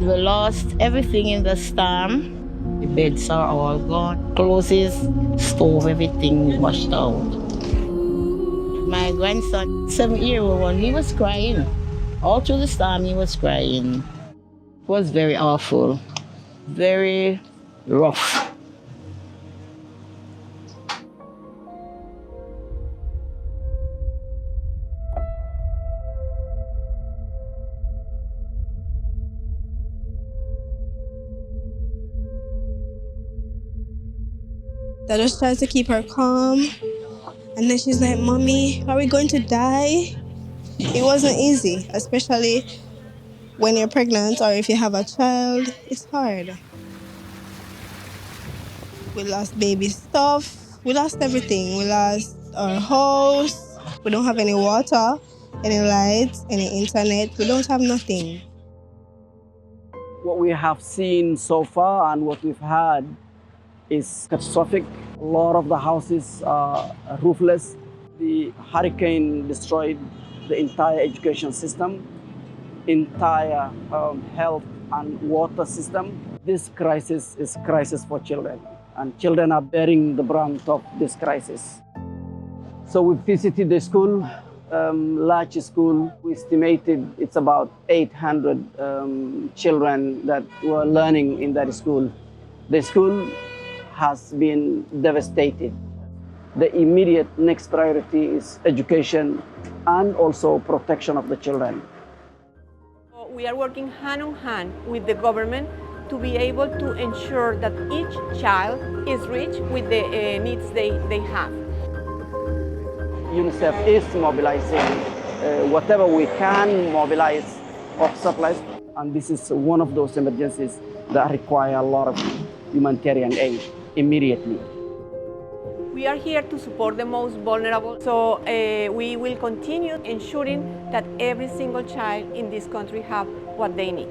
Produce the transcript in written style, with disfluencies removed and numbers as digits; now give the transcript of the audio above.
We lost everything in the storm. The beds are all gone. Clothes, stove, everything washed out. My grandson, 7-year-old one, he was crying. All through the storm, he was crying. It was very awful, very rough. I just tried to keep her calm. And then she's like, Mommy, are we going to die? It wasn't easy, especially when you're pregnant or if you have a child. It's hard. We lost baby stuff. We lost everything. We lost our house. We don't have any water, any lights, any internet. We don't have nothing. What we have seen so far and what we've had is catastrophic. A lot of the houses are roofless. The hurricane destroyed the entire education system, entire health and water system. This crisis is a crisis for children, and children are bearing the brunt of this crisis. So we visited the school, large school. We estimated it's about 800 children that were learning in that school. The school has been devastated. The immediate next priority is education and also protection of the children. We are working hand in hand with the government to be able to ensure that each child is reached with the needs they have. UNICEF is mobilizing whatever we can mobilize of supplies, and this is one of those emergencies that require a lot of humanitarian aid immediately. We are here to support the most vulnerable, so we will continue ensuring that every single child in this country have what they need.